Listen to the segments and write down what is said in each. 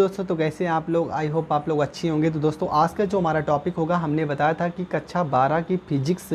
दोस्तों, तो कैसे हैं आप लोग। आई होप आप लोग अच्छी होंगे। तो दोस्तों, आज का जो हमारा टॉपिक होगा, हमने बताया था कि कक्षा 12 की फिजिक्स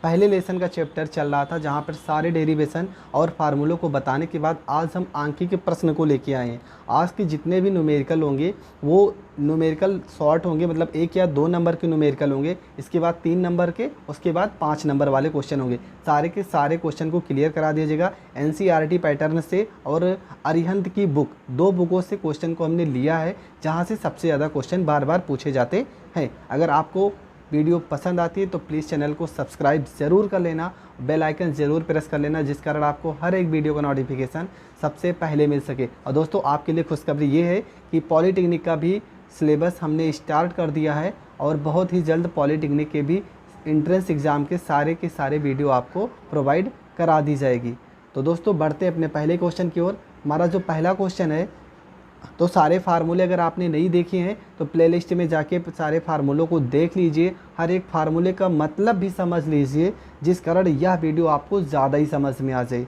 पहले लेसन का चैप्टर चल रहा था, जहां पर सारे डेरिवेशन और फार्मूलों को बताने के बाद आज हम आंकी के प्रश्न को लेके आए हैं। आज के जितने भी न्यूमेरिकल होंगे वो न्यूमेरिकल शॉर्ट होंगे, मतलब 1 या 2 नंबर के न्यूमेरिकल होंगे, इसके बाद 3 नंबर के, उसके बाद 5 नंबर वाले क्वेश्चन होंगे। सारे के सारे क्वेश्चन को क्लियर करा दीजिएगा एनसीईआरटी पैटर्न से, और अरिहंत की बुक 2 बुकों से क्वेश्चन को हमने लिया है, जहाँ से सबसे ज़्यादा क्वेश्चन बार बार पूछे जाते हैं। अगर आपको वीडियो पसंद आती है तो प्लीज़ चैनल को सब्सक्राइब ज़रूर कर लेना, बेल आइकन ज़रूर प्रेस कर लेना, जिस कारण आपको हर एक वीडियो का नोटिफिकेशन सबसे पहले मिल सके। और दोस्तों, आपके लिए खुशखबरी ये है कि पॉलीटेक्निक का भी सिलेबस हमने स्टार्ट कर दिया है, और बहुत ही जल्द पॉलीटेक्निक के भी एंट्रेंस एग्ज़ाम के सारे वीडियो आपको प्रोवाइड करा दी जाएगी। तो दोस्तों, बढ़ते अपने पहले क्वेश्चन की ओर। हमारा जो पहला क्वेश्चन है, तो सारे फार्मूले अगर आपने नहीं देखे हैं तो प्लेलिस्ट में जाके सारे फार्मूलों को देख लीजिए, हर एक फार्मूले का मतलब भी समझ लीजिए, जिस कारण यह वीडियो आपको ज़्यादा ही समझ में आ जाए।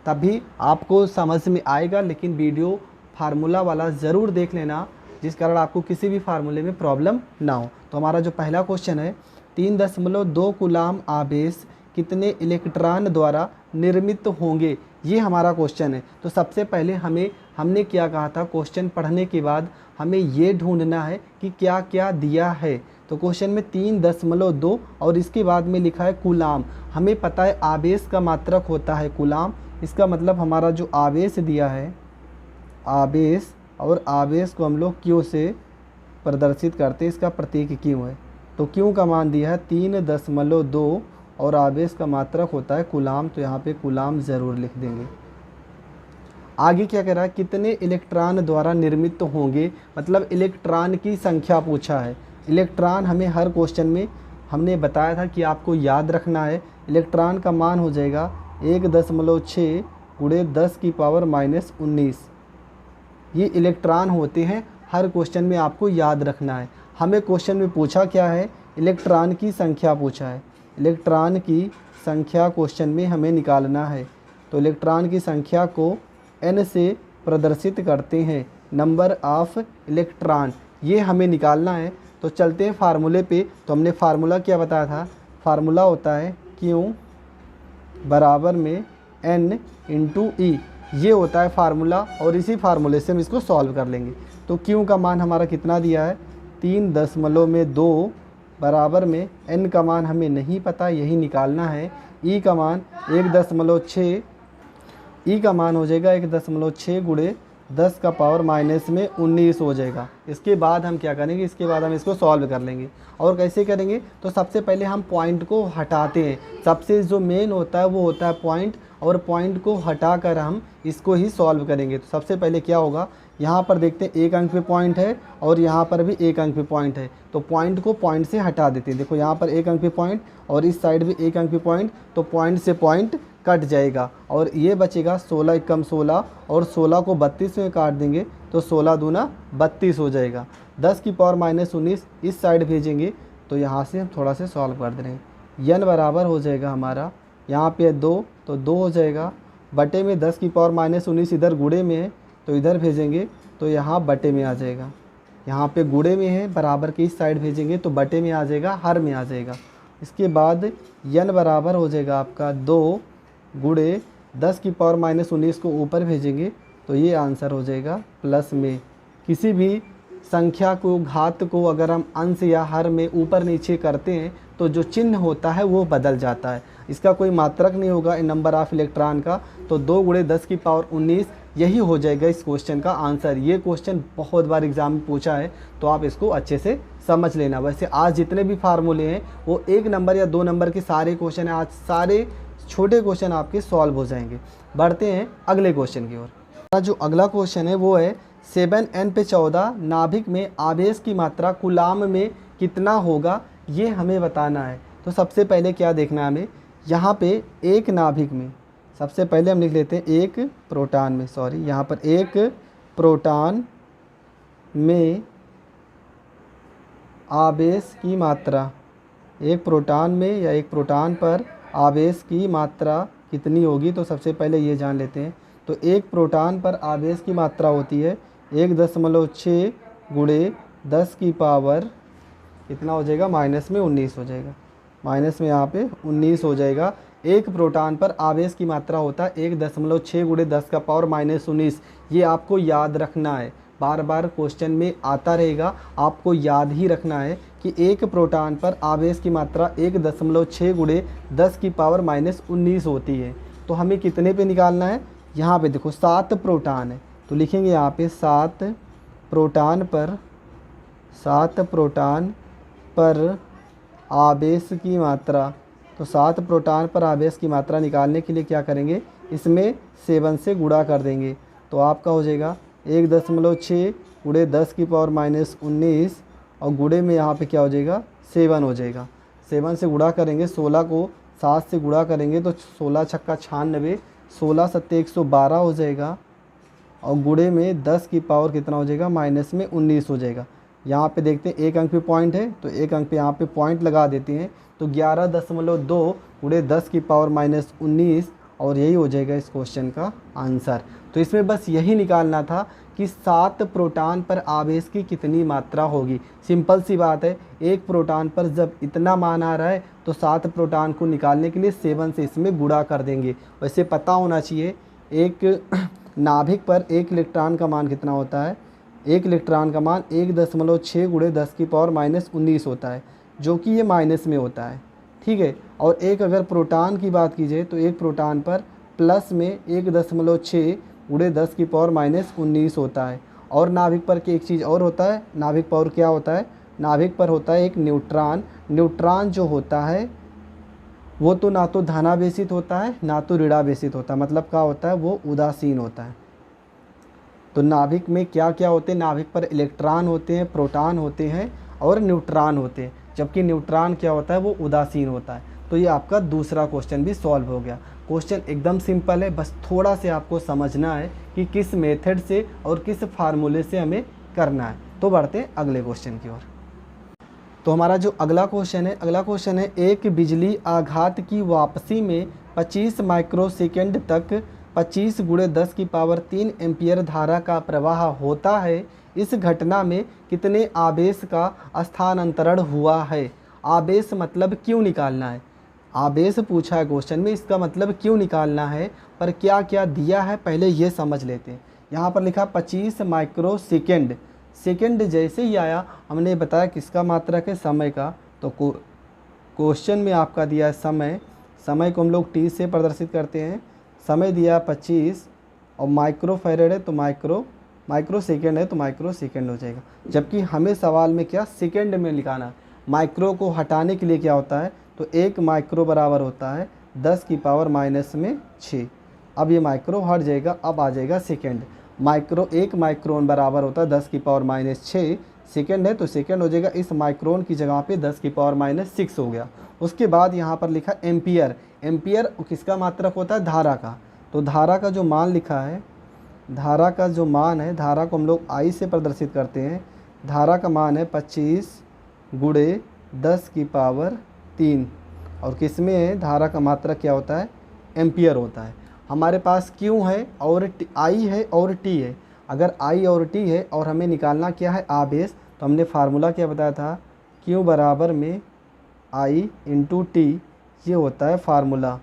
तभी आपको समझ में आएगा, लेकिन वीडियो फार्मूला वाला ज़रूर देख लेना, जिस कारण आपको किसी भी फार्मूले में प्रॉब्लम ना हो। तो हमारा जो पहला क्वेश्चन है, 3.2 कूलाम आवेश कितने इलेक्ट्रॉन द्वारा निर्मित होंगे, ये हमारा क्वेश्चन है। तो सबसे पहले हमने क्या कहा था, क्वेश्चन पढ़ने के बाद हमें ये ढूंढना है कि क्या क्या दिया है। तो क्वेश्चन में 3.2 और इसके बाद में लिखा है कूलाम। हमें पता है आवेश का मात्रक होता है कूलाम, इसका मतलब हमारा जो आवेश दिया है, आवेश, और आवेश को हम लोग क्यू से प्रदर्शित करते हैं, इसका प्रतीक क्यू है। तो क्यू का मान दिया है 3.2 और आवेश का मात्रक होता है कूलाम, तो यहाँ पे कूलाम ज़रूर लिख देंगे। आगे क्या कह रहा है, कितने इलेक्ट्रॉन द्वारा निर्मित होंगे, मतलब इलेक्ट्रॉन की संख्या पूछा है। इलेक्ट्रॉन हमें हर क्वेश्चन में हमने बताया था कि आपको याद रखना है। इलेक्ट्रॉन का मान हो जाएगा 1.6 गुणे 10 की पावर -19। ये इलेक्ट्रॉन होते हैं, हर क्वेश्चन में आपको याद रखना है। हमें क्वेश्चन में पूछा क्या है, इलेक्ट्रॉन की संख्या पूछा है। इलेक्ट्रॉन की संख्या क्वेश्चन में हमें निकालना है। तो इलेक्ट्रॉन की संख्या को n से प्रदर्शित करते हैं, नंबर ऑफ इलेक्ट्रॉन, ये हमें निकालना है। तो चलते हैं फार्मूले पे। तो हमने फार्मूला क्या बताया था, फार्मूला होता है Q बराबर में N इंटू E, ये होता है फार्मूला, और इसी फार्मूले से हम इसको सॉल्व कर लेंगे। तो Q का मान हमारा कितना दिया है, 3.2 बराबर में n का मान हमें नहीं पता, यही निकालना है। E का मान 1.6, E का मान हो जाएगा 1.6 गुणे 10 का पावर -19 हो जाएगा। इसके बाद हम क्या करेंगे, इसके बाद हम इसको सॉल्व कर लेंगे। और कैसे करेंगे, तो सबसे पहले हम पॉइंट को हटाते हैं। सबसे जो मेन होता है वो होता है पॉइंट, और पॉइंट को हटाकर हम इसको ही सॉल्व करेंगे। तो सबसे पहले क्या होगा, यहाँ पर देखते हैं 1 अंक पे पॉइंट है, और यहाँ पर भी 1 अंक पे पॉइंट है। तो पॉइंट को पॉइंट से हटा देते हैं। देखो यहाँ पर 1 अंक पे पॉइंट, और इस साइड भी 1 अंक पे पॉइंट, तो पॉइंट से पॉइंट कट जाएगा, और ये बचेगा 16 एकम 16, और 16 को 32 में काट देंगे तो 16 दूना 32 हो जाएगा। 10 की पावर -19 इस साइड भेजेंगे, तो यहाँ से हम थोड़ा से सॉल्व कर दे रहे हैं। n बराबर हो जाएगा हमारा, यहाँ पे 2 तो 2 हो जाएगा, बटे में 10 की पावर -19 इधर गुणे में है, तो इधर भेजेंगे तो यहाँ बटे में आ जाएगा। यहाँ पे गुणे में है, बराबर के इस साइड भेजेंगे तो बटे में आ जाएगा, हर में आ जाएगा। इसके बाद n बराबर हो जाएगा आपका 2 गुणे 10 की पावर -19 को ऊपर भेजेंगे, तो ये आंसर हो जाएगा प्लस में। किसी भी संख्या को, घात को अगर हम अंश या हर में ऊपर नीचे करते हैं तो जो चिन्ह होता है वो बदल जाता है, इसका कोई मात्रक नहीं होगा नंबर ऑफ इलेक्ट्रॉन का। तो 2 गुणे 10 की पावर 19 यही हो जाएगा इस क्वेश्चन का आंसर। ये क्वेश्चन बहुत बार एग्जाम में पूछा है, तो आप इसको अच्छे से समझ लेना। वैसे आज जितने भी फार्मूले हैं वो 1 नंबर या 2 नंबर के सारे क्वेश्चन हैं, आज सारे छोटे क्वेश्चन आपके सॉल्व हो जाएंगे। बढ़ते हैं अगले क्वेश्चन की ओर। जो अगला क्वेश्चन है वो है 7n पे 14 नाभिक में आवेश की मात्रा कूलाम में कितना होगा, ये हमें बताना है। तो सबसे पहले क्या देखना है हमें, यहाँ पे एक नाभिक में, सबसे पहले हम लिख लेते हैं एक प्रोटॉन में, सॉरी, यहाँ पर एक प्रोटॉन में आवेश की मात्रा, एक प्रोटॉन में या एक प्रोटॉन पर आवेश की मात्रा कितनी होगी। तो सबसे पहले ये जान लेते हैं। तो एक प्रोटॉन पर आवेश की मात्रा होती है 1.6 गुणे 10 की पावर कितना हो जाएगा, माइनस में 19 हो जाएगा, माइनस में यहाँ पे 19 हो जाएगा। एक प्रोटॉन पर आवेश की मात्रा होता है 1.6 गुणे 10 का पावर माइनस 19। ये आपको याद रखना है, बार बार क्वेश्चन में आता रहेगा, आपको याद ही रखना है कि एक प्रोटॉन पर आवेश की मात्रा 1.6 गुणे 10 की पावर माइनस 19 होती है। तो हमें कितने पे निकालना है, यहाँ पे देखो 7 प्रोटॉन है तो लिखेंगे यहाँ पे 7 प्रोटॉन पर आवेश की मात्रा। तो 7 प्रोटॉन पर आवेश की मात्रा निकालने के लिए क्या करेंगे, इसमें 7 से गुणा कर देंगे। तो आपका हो जाएगा 1.6 गुणे 10 की पावर माइनस 19 और गुणे में यहाँ पे क्या हो जाएगा 7 हो जाएगा। 7 से गुणा करेंगे, 16 को 7 से गुणा करेंगे तो 16 छक्का 96, 16 सत्ते 112 हो जाएगा और गुणे में 10 की पावर कितना हो जाएगा, माइनस में 19 हो जाएगा। यहाँ पे देखते हैं एक अंक पे पॉइंट है तो एक अंक पे यहाँ पे पॉइंट लगा देते हैं। तो 11.2 गुणे 10 की पावर माइनस 19 और यही हो जाएगा इस क्वेश्चन का आंसर। तो इसमें बस यही निकालना था कि 7 प्रोटॉन पर आवेश की कितनी मात्रा होगी। सिंपल सी बात है, एक प्रोटॉन पर जब इतना मान आ रहा है तो 7 प्रोटॉन को निकालने के लिए 7 से इसमें गुणा कर देंगे। वैसे पता होना चाहिए एक नाभिक पर एक इलेक्ट्रॉन का मान कितना होता है, एक इलेक्ट्रॉन का मान 1.6 गुणे 10 की पावर माइनस 19 होता है, जो कि ये माइनस में होता है, ठीक है। और एक अगर प्रोटॉन की बात की जाए तो एक प्रोटॉन पर प्लस में 1.6 गुणे 10 की पावर माइनस 19 होता है। और नाभिक पर एक चीज़ और होता है, नाभिक पर क्या होता है, नाभिक पर होता है एक न्यूट्रॉन। न्यूट्रॉन जो होता है वो तो ना तो धनावेशित होता है ना तो ऋणावेशित होता है, मतलब क्या होता है, वो उदासीन होता है। तो नाभिक में क्या क्या होते हैं, नाभिक पर इलेक्ट्रॉन होते हैं, प्रोटॉन होते हैं और न्यूट्रॉन होते हैं, जबकि न्यूट्रॉन क्या होता है, वो उदासीन होता है। तो ये आपका दूसरा क्वेश्चन भी सॉल्व हो गया। क्वेश्चन एकदम सिंपल है, बस थोड़ा से आपको समझना है कि किस मेथड से और किस फार्मूले से हमें करना है। तो बढ़ते हैं अगले क्वेश्चन की ओर। तो हमारा जो अगला क्वेश्चन है, एक बिजली आघात की वापसी में 25 माइक्रोसेकंड तक 25 गुणे 10 की पावर 3 एम्पियर धारा का प्रवाह होता है। इस घटना में कितने आवेश का स्थानांतरण हुआ है। आवेश मतलब क्यों निकालना है, आवेश पूछा है क्वेश्चन में, इसका मतलब क्यों निकालना है, पर क्या क्या दिया है पहले ये समझ लेते हैं। यहाँ पर लिखा 25 माइक्रोसेकंड, सेकंड जैसे ही आया हमने बताया किसका मात्रक है, समय का। तो क्वेश्चन में आपका दिया है समय, समय को हम लोग टी से प्रदर्शित करते हैं। समय दिया 25 और माइक्रो फैरेड है तो माइक्रो सेकेंड है तो माइक्रो सेकेंड हो जाएगा। जबकि हमें सवाल में क्या सेकेंड में लिखाना, माइक्रो को हटाने के लिए क्या होता है, तो 1 माइक्रो बराबर होता है 10 की पावर माइनस में 6। अब ये माइक्रो हट जाएगा, अब आ जाएगा सेकेंड। माइक्रो 1 माइक्रोन बराबर होता है 10 की पावर माइनस 6, सेकेंड है तो सेकेंड हो जाएगा, इस माइक्रोन की जगह पे 10 की पावर माइनस 6 हो गया। उसके बाद यहाँ पर लिखा एम्पियर, एम्पियर किसका मात्रक होता है, धारा का। तो धारा का जो मान लिखा है, धारा का जो मान है, धारा को हम लोग आई से प्रदर्शित करते हैं। धारा का मान है 25 गुणे 10 की पावर 3 और किस में है, धारा का मात्रक क्या होता है, एम्पियर होता है। हमारे पास क्यू है और आई है और टी है। अगर आई और टी है और हमें निकालना क्या है, आवेश, तो हमने फार्मूला क्या बताया था, क्यू बराबर में आई इंटू टी, ये होता है फार्मूला।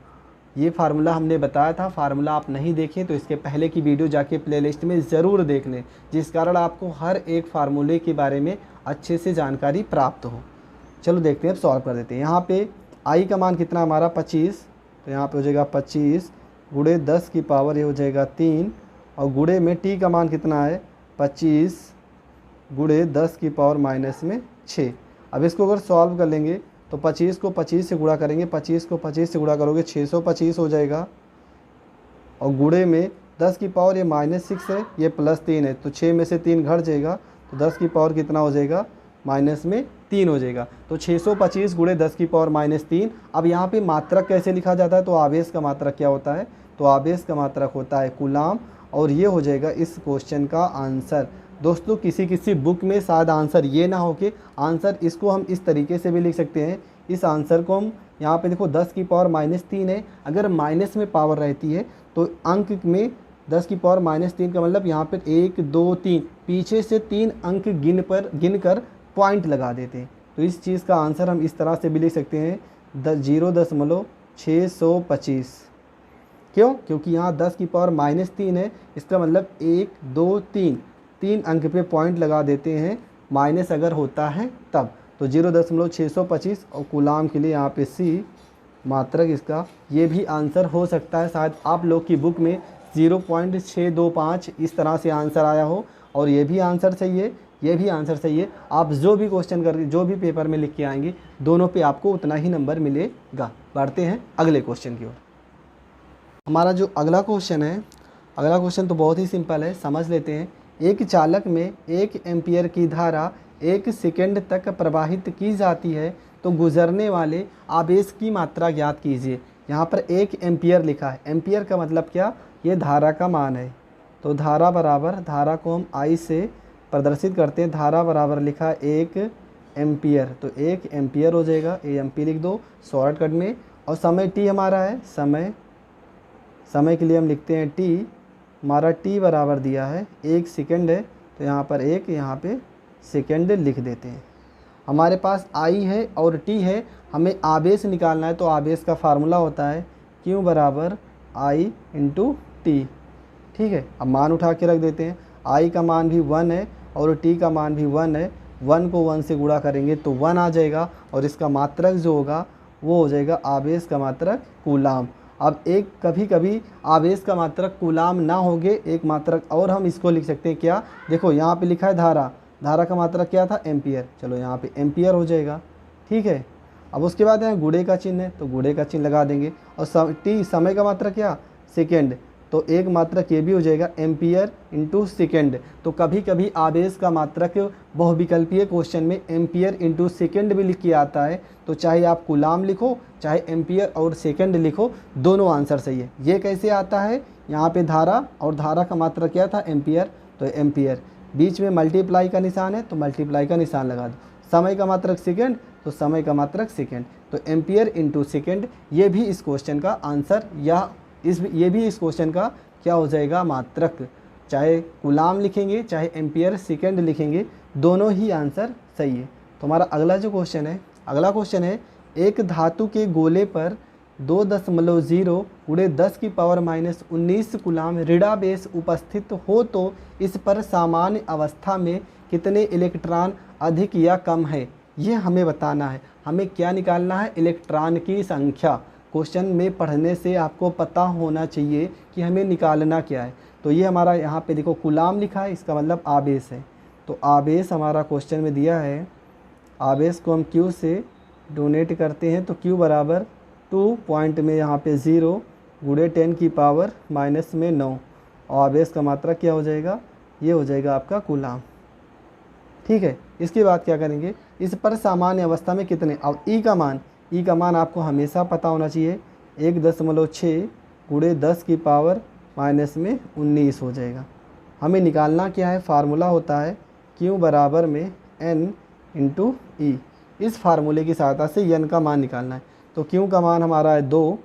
ये फार्मूला हमने बताया था, फार्मूला आप नहीं देखें तो इसके पहले की वीडियो जाके प्लेलिस्ट में ज़रूर देख लें, जिस कारण आपको हर एक फार्मूले के बारे में अच्छे से जानकारी प्राप्त हो। चलो देखते हैं, अब सॉल्व कर देते हैं। यहाँ पे आई का मान कितना हमारा 25, तो यहाँ पे हो जाएगा 25 गुणे 10 की पावर, ये हो जाएगा 3 और गुणे में टी का मान कितना है 25 गुणे 10 की पावर माइनस में 6। अब इसको अगर सॉल्व कर लेंगे तो 25 को 25 से गुणा करेंगे, 25 को 25 से गुणा करोगे 625 हो जाएगा और गुणे में 10 की पावर ये माइनस 6 है, ये प्लस 3 है, तो 6 में से 3 घट जाएगा तो 10 की पावर कितना हो जाएगा, माइनस में 3 हो जाएगा। तो 625 गुणे 10 की पावर माइनस 3। अब यहाँ पे मात्रक कैसे लिखा जाता है, तो आवेश का मात्रक क्या होता है, तो आवेश का मात्रक होता है कूलाम, और ये हो जाएगा इस क्वेश्चन का आंसर। दोस्तों किसी बुक में शायद आंसर ये ना हो कि आंसर इसको हम इस तरीके से भी लिख सकते हैं। इस आंसर को हम यहाँ पे देखो 10 की पावर माइनस 3 है, अगर माइनस में पावर रहती है तो अंक में 10 की पावर -3 का मतलब यहाँ पर 1 2 3 पीछे से 3 अंक गिन कर पॉइंट लगा देते हैं। तो इस चीज़ का आंसर हम इस तरह से भी लिख सकते हैं 0.625। क्यों? क्योंकि यहाँ 10 की पावर -3 है, इसका मतलब 1 2 3 अंक पे पॉइंट लगा देते हैं, माइनस अगर होता है तब। तो 0.625 और कूलाम के लिए यहाँ पे सी मात्रक इसका ये भी आंसर हो सकता है। शायद आप लोग की बुक में 0.625 इस तरह से आंसर आया हो, और ये भी आंसर सही है, ये भी आंसर सही है। आप जो भी क्वेश्चन करके जो भी पेपर में लिख के आएंगे दोनों पे आपको उतना ही नंबर मिलेगा। बढ़ते हैं अगले क्वेश्चन की ओर। हमारा जो अगला क्वेश्चन है, अगला क्वेश्चन तो बहुत ही सिंपल है, समझ लेते हैं। एक चालक में 1 एम्पियर की धारा 1 सेकंड तक प्रवाहित की जाती है, तो गुजरने वाले आवेश की मात्रा ज्ञात कीजिए। यहाँ पर 1 एम्पियर लिखा है, एम्पियर का मतलब क्या? ये धारा का मान है। तो धारा बराबर, धारा को हम आई से प्रदर्शित करते हैं, धारा बराबर लिखा है 1 एम्पियर, तो 1 एम्पियर हो जाएगा, एम्पी लिख दो शॉर्टकट में। और समय टी हमारा है, समय के लिए हम लिखते हैं टी, हमारा टी बराबर दिया है 1 सेकंड है, तो यहाँ पर 1 यहाँ पे सेकंड लिख देते हैं। हमारे पास आई है और टी है, हमें आवेश निकालना है, तो आवेश का फार्मूला होता है Q बराबर I इंटू टी। ठीक है, अब मान उठा के रख देते हैं। I का मान भी 1 है और T का मान भी 1 है, 1 को 1 से गुणा करेंगे तो 1 आ जाएगा, और इसका मात्रक जो होगा वो हो जाएगा आवेश का मात्रक कूलाम। अब एक कभी कभी आवेश का मात्रक कूलाम ना होगे, एक मात्रक और हम इसको लिख सकते हैं क्या? देखो यहाँ पे लिखा है धारा, धारा का मात्रक क्या था? एम्पियर, चलो यहाँ पे एम्पियर हो जाएगा। ठीक है, अब उसके बाद यहाँ गुणे का चिन्ह है, तो गुणे का चिन्ह लगा देंगे। और टी समय का मात्रक क्या? सेकेंड, तो एक मात्रक ये भी हो जाएगा एम्पियर इंटू सेकेंड। तो कभी कभी आवेश का मात्रक बहुविकल्पीय क्वेश्चन में एम्पियर इंटू सेकेंड भी लिख के आता है, तो चाहे आप कूलाम लिखो चाहे एम्पियर और सेकेंड लिखो, दोनों आंसर सही है। ये कैसे आता है? यहाँ पे धारा, और धारा का मात्रक क्या था? एम्पियर, तो एम्पियर, बीच में मल्टीप्लाई का निशान है तो मल्टीप्लाई का निशान लगा दो। समय का मात्रक सेकेंड, तो समय का मात्रक सेकेंड, तो एम्पियर इंटू सेकेंड, ये भी इस क्वेश्चन का आंसर, या ये भी इस क्वेश्चन का क्या हो जाएगा? मात्रक। चाहे कूलाम लिखेंगे चाहे एम्पियर सेकेंड लिखेंगे, दोनों ही आंसर सही है। तो हमारा अगला जो क्वेश्चन है, अगला क्वेश्चन है, एक धातु के गोले पर 2.0 गुणे 10 की पावर -19 कूलाम ऋणावेश उपस्थित हो तो इस पर सामान्य अवस्था में कितने इलेक्ट्रॉन अधिक या कम है? ये हमें बताना है। हमें क्या निकालना है? इलेक्ट्रॉन की संख्या। क्वेश्चन में पढ़ने से आपको पता होना चाहिए कि हमें निकालना क्या है। तो ये हमारा यहाँ पे देखो कूलाम लिखा है, इसका मतलब आवेश है। तो आवेश हमारा क्वेश्चन में दिया है, आवेश को हम Q से डोनेट करते हैं, तो Q बराबर 2 पॉइंट में यहाँ पे 0 गुणे 10 की पावर -9, और आवेश का मात्रा क्या हो जाएगा? ये हो जाएगा आपका कूलाम। ठीक है, इसके बाद क्या करेंगे? इस पर सामान्य अवस्था में कितने, अब ई का मान आपको हमेशा पता होना चाहिए, 1.6 गुणे 10 की पावर -19 हो जाएगा। हमें निकालना क्या है? फार्मूला होता है Q बराबर में N इंटू ई। इस फार्मूले की सहायता से N का मान निकालना है। तो Q का मान हमारा है 2,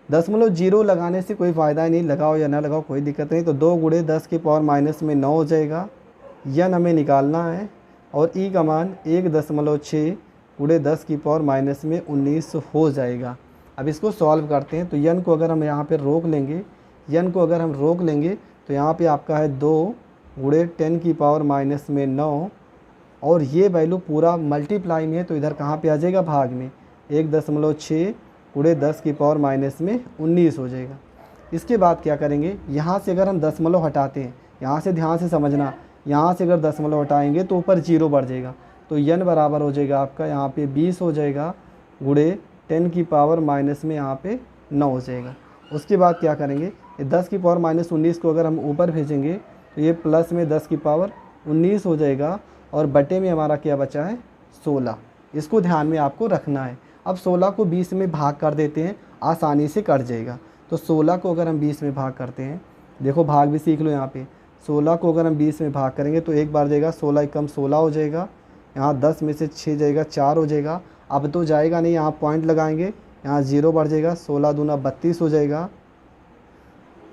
0 लगाने से कोई फ़ायदा नहीं, लगाओ या ना लगाओ कोई दिक्कत नहीं। तो 2 गुणे 10 की पावर -9 हो जाएगा, N हमें निकालना है। और ई का मान 1.6 गुणे 10 की पावर -19 हो जाएगा। अब इसको सॉल्व करते हैं। तो N को अगर हम यहाँ पे रोक लेंगे, N को अगर हम रोक लेंगे तो यहाँ पे आपका है 2 गुणे 10 की पावर -9, और ये वैल्यू पूरा मल्टीप्लाई में है, तो इधर कहाँ पे आ जाएगा? भाग में। 1.6 गुणे 10 की पावर -19 हो जाएगा। इसके बाद क्या करेंगे? यहाँ से अगर हम दशमलव हटाते हैं, यहाँ से ध्यान से समझना, यहाँ से अगर दशमलव हटाएंगे तो ऊपर 0 बढ़ जाएगा, तो N बराबर हो जाएगा आपका यहाँ पे 20 हो जाएगा गुणे 10 की पावर माइनस में यहाँ पे 9 हो जाएगा। उसके बाद क्या करेंगे? 10 की पावर -19 को अगर हम ऊपर भेजेंगे तो ये प्लस में 10 की पावर 19 हो जाएगा, और बटे में हमारा क्या बचा है? 16। इसको ध्यान में आपको रखना है। अब 16 को 20 में भाग कर देते हैं, आसानी से कट जाएगा। तो 16 को अगर हम 20 में भाग करते हैं, देखो भाग भी सीख लो यहाँ पे। 16 को अगर हम 20 में भाग करेंगे तो एक बार जाएगा, 16 एकम 16 हो जाएगा, यहाँ 10 में से 6 जाएगा, 4 हो जाएगा। अब तो जाएगा नहीं, यहाँ पॉइंट लगाएंगे, यहाँ 0 बढ़ जाएगा, 16 दूना 32 हो जाएगा,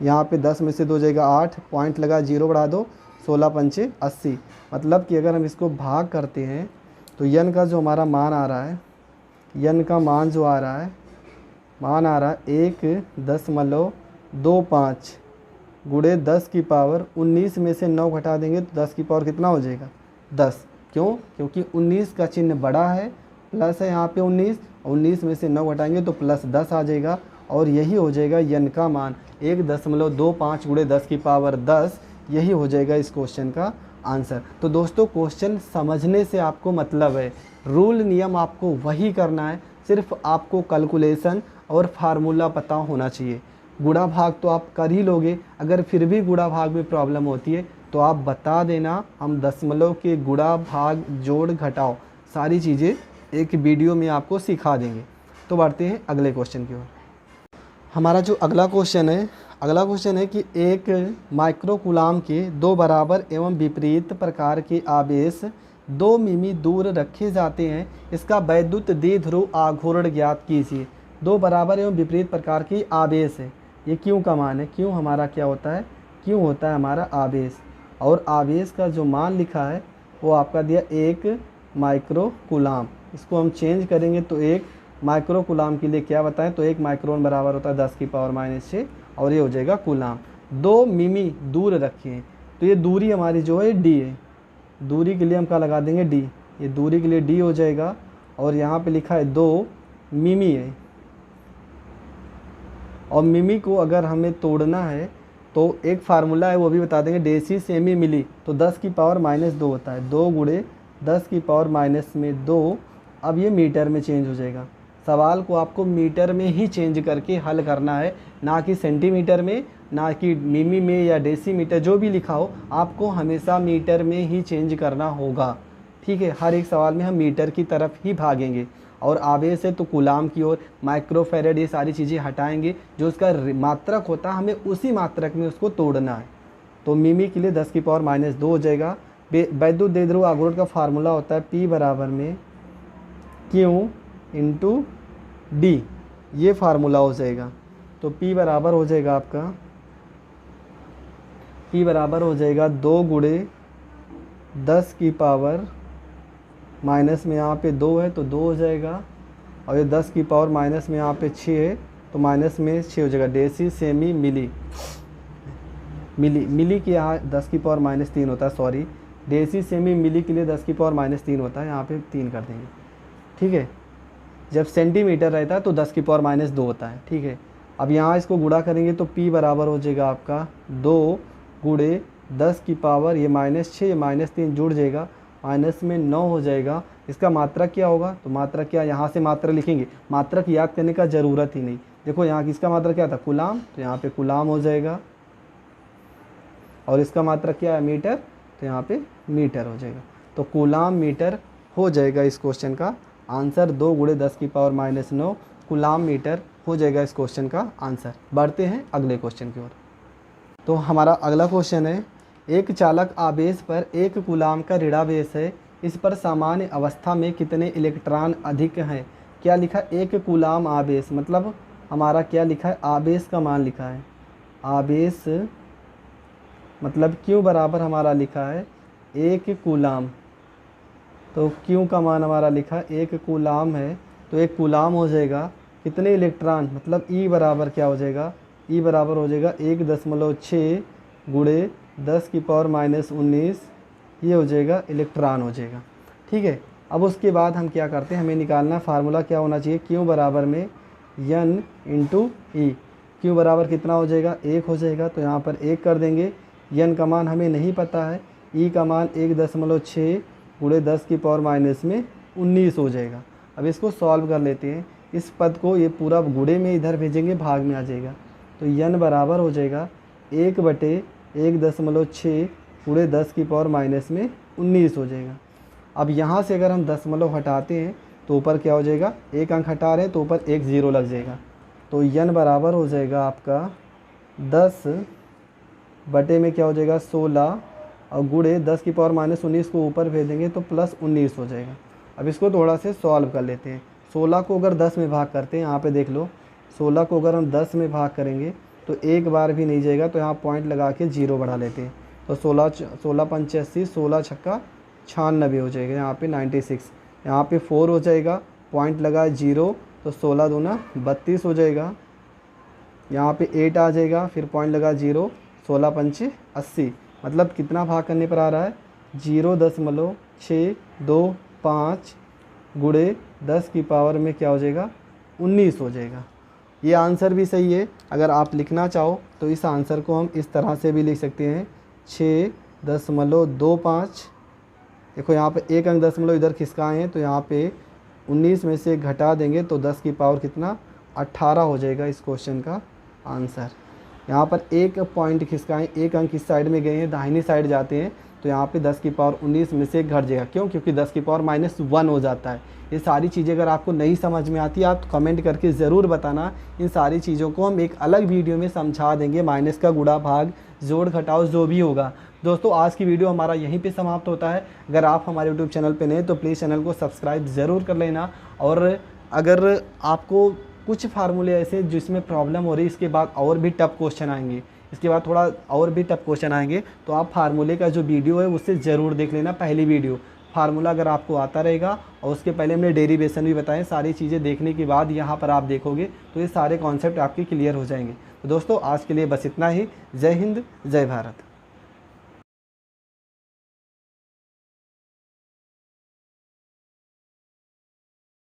यहाँ पे 10 में से 2 जाएगा 8, पॉइंट लगा, 0 बढ़ा दो, 16 पंचे 80। मतलब कि अगर हम इसको भाग करते हैं तो यन का जो हमारा मान आ रहा है, यन का मान जो आ रहा है, मान आ रहा है 1.25 गुणे 10 की पावर 19 में से 9 घटा देंगे तो 10 की पावर कितना हो जाएगा 10। क्यों? क्योंकि 19 का चिन्ह बड़ा है, प्लस है यहाँ पे 19, और 19 में से 9 घटाएंगे तो प्लस 10 आ जाएगा, और यही हो जाएगा यन का मान 1.25 गुणे 10 की पावर 10। यही हो जाएगा इस क्वेश्चन का आंसर। तो दोस्तों क्वेश्चन समझने से आपको मतलब है, रूल नियम आपको वही करना है, सिर्फ आपको कैलकुलेशन और फार्मूला पता होना चाहिए। गुणा भाग तो आप कर ही लोगे, अगर फिर भी गुणा भाग में प्रॉब्लम होती है तो आप बता देना, हम दशमलव के गुणा भाग जोड़ घटाओ सारी चीज़ें एक वीडियो में आपको सिखा देंगे। तो बढ़ते हैं अगले क्वेश्चन की ओर। हमारा जो अगला क्वेश्चन है कि एक माइक्रोकूलाम के दो बराबर एवं विपरीत प्रकार के आवेश 2 मिमी दूर रखे जाते हैं, इसका वैद्युत द्विध्रुव आघूर्ण ज्ञात कीजिए। 2 बराबर एवं विपरीत प्रकार की आवेश है, ये क्यों का मान है, क्यों हमारा क्या होता है, क्यों होता है हमारा आवेश, और आवेश का जो मान लिखा है वो आपका दिया 1 माइक्रोकूलाम। इसको हम चेंज करेंगे तो 1 माइक्रोकूलाम के लिए क्या बताएं, तो 1 माइक्रोन बराबर होता है 10 की पावर -6, और ये हो जाएगा कूलाम। 2 मिमी दूर रखे हैं, तो ये दूरी हमारी जो है डी है, दूरी के लिए हम क्या लगा देंगे डी, ये दूरी के लिए डी हो जाएगा, और यहाँ पे लिखा है 2 मिमी है, और मिमी को अगर हमें तोड़ना है तो एक फार्मूला है वो भी बता देंगे, डेसी सेमी मिली, तो 10 की पावर -2 होता है, 2 गुणे 10 की पावर -2। अब ये मीटर में चेंज हो जाएगा, सवाल को आपको मीटर में ही चेंज करके हल करना है, ना कि सेंटीमीटर में, ना कि मिमी में या डेसीमीटर, जो भी लिखा हो आपको हमेशा मीटर में ही चेंज करना होगा। ठीक है, हर एक सवाल में हम मीटर की तरफ ही भागेंगे, और आवेश है तो कूलाम की ओर, माइक्रोफेरेड, ये सारी चीज़ें हटाएंगे, जो उसका मात्रक होता है हमें उसी मात्रक में उसको तोड़ना है। तो मिमी के लिए 10 की पावर -2 हो जाएगा। वैद्युत द्विध्रुव आघूर्ण का फार्मूला होता है P बराबर में Q इंटू डी, ये फार्मूला हो जाएगा। तो P बराबर हो जाएगा आपका, P बराबर हो जाएगा 2 गुणे 10 की पावर माइनस में यहाँ पे 2 है तो 2 हो जाएगा, और ये 10 की पावर माइनस में यहाँ पे 6 है तो माइनस में 6 हो जाएगा, डेसी सेमी मिली, मिली के यहाँ 10 की पावर -3 होता है, सॉरी, डेसी सेमी मिली के लिए 10 की पावर -3 होता है, यहाँ पे 3 कर देंगे। ठीक है, जब सेंटीमीटर रहता है तो 10 की पावर -2 होता है। ठीक है, अब यहाँ इसको गुणा करेंगे तो P बराबर हो जाएगा आपका 2 गुणे 10 की पावर, ये -6 -3 जुड़ जाएगा, माइनस में 9 हो जाएगा। इसका मात्रक क्या होगा, तो मात्रक क्या, यहाँ से मात्रक लिखेंगे, मात्रक याद करने का ज़रूरत ही नहीं। देखो यहाँ किसका मात्रक क्या था, कूलाम, तो यहाँ पे कूलाम हो जाएगा, और इसका मात्रक क्या है मीटर, तो यहाँ पे मीटर हो जाएगा। तो कूलाम मीटर हो जाएगा इस क्वेश्चन का आंसर। 2 गुणे 10 की पावर -9 कूलाम मीटर हो जाएगा इस क्वेश्चन का आंसर। बढ़ते हैं अगले क्वेश्चन की ओर। तो हमारा अगला क्वेश्चन है, एक चालक आवेश पर 1 कूलाम का ऋणावेश है, इस पर सामान्य अवस्था में कितने इलेक्ट्रॉन अधिक हैं। क्या लिखा, 1 कूलाम आवेश, मतलब हमारा क्या लिखा है, आवेश का मान लिखा है, आवेश मतलब Q बराबर हमारा लिखा है 1 कूलाम, तो Q का मान हमारा लिखा है 1 कूलाम है, तो 1 कूलाम हो जाएगा कितने इलेक्ट्रॉन, मतलब E बराबर क्या हो जाएगा, E बराबर हो जाएगा 1.6 गुणे 10 की पावर -19, ये हो जाएगा इलेक्ट्रॉन हो जाएगा। ठीक है, अब उसके बाद हम क्या करते हैं, हमें निकालना फार्मूला क्या होना चाहिए, Q बराबर में N इंटू E। Q बराबर कितना हो जाएगा, 1 हो जाएगा, तो यहाँ पर 1 कर देंगे। N का मान हमें नहीं पता है, E का मान 1.6 गुणे 10 की पावर -19 हो जाएगा। अब इसको सॉल्व कर लेते हैं, इस पद को ये पूरा गुणे में इधर भेजेंगे, भाग में आ जाएगा, तो N बराबर हो जाएगा 1/1.6 गुणे 10 की पावर -19 हो जाएगा। अब यहाँ से अगर हम दशमलव हटाते हैं तो ऊपर क्या हो जाएगा, 1 अंक हटा रहे हैं तो ऊपर 1 0 लग जाएगा, तो N बराबर हो जाएगा आपका 10 बटे में क्या हो जाएगा 16, और गुणे 10 की पावर -19 को ऊपर भेजेंगे तो +19 हो जाएगा। अब इसको थोड़ा से सॉल्व कर लेते हैं। 16 को अगर 10 में भाग करते हैं, यहाँ पे देख लो, 16 को अगर हम 10 में भाग करेंगे तो एक बार भी नहीं जाएगा, तो यहाँ पॉइंट लगा के 0 बढ़ा लेते हैं। तो 16 पंचे 80, 16 छक्का 96 हो जाएगा, यहाँ पे 96। यहाँ पे 4 हो जाएगा, पॉइंट लगा 0, तो 16 दूना 32 हो जाएगा। यहाँ पे 8 आ जाएगा, फिर पॉइंट लगा 0, 16 पंचे 80, मतलब कितना भाग करने पर आ रहा है 0.625 गुणे 10 की पावर में क्या हो जाएगा 19 हो जाएगा। ये आंसर भी सही है। अगर आप लिखना चाहो तो इस आंसर को हम इस तरह से भी लिख सकते हैं 6.25। देखो यहाँ पे एक अंक दशमलव इधर खिसकाए हैं, तो यहाँ पे 19 में से घटा देंगे तो 10 की पावर कितना 18 हो जाएगा इस क्वेश्चन का आंसर। यहाँ पर एक पॉइंट खिसकाएं, एक अंक इस साइड में गए हैं, दाहिनी साइड जाते हैं, तो यहाँ पे 10 की पावर 19 में से घट जाएगा। क्यों? क्योंकि 10 की पावर -1 हो जाता है। ये सारी चीज़ें अगर आपको नहीं समझ में आती आप कमेंट करके ज़रूर बताना। इन सारी चीज़ों को हम एक अलग वीडियो में समझा देंगे, माइनस का गुणा भाग जोड़ घटाव जो भी होगा। दोस्तों आज की वीडियो हमारा यहीं पे समाप्त होता है। अगर आप हमारे यूट्यूब चैनल पे नए तो प्लीज़ चैनल को सब्सक्राइब ज़रूर कर लेना। और अगर आपको कुछ फार्मूले ऐसे जिसमें प्रॉब्लम हो रही है, इसके बाद और भी टफ क्वेश्चन आएंगे, इसके बाद थोड़ा और भी टफ क्वेश्चन आएंगे, तो आप फार्मूले का जो वीडियो है उससे ज़रूर देख लेना। पहली वीडियो फार्मूला अगर आपको आता रहेगा, और उसके पहले हमने डेरिवेशन भी बताएं, सारी चीज़ें देखने के बाद यहाँ पर आप देखोगे तो ये सारे कॉन्सेप्ट आपके क्लियर हो जाएंगे। तो दोस्तों आज के लिए बस इतना ही। जय हिंद, जय भारत।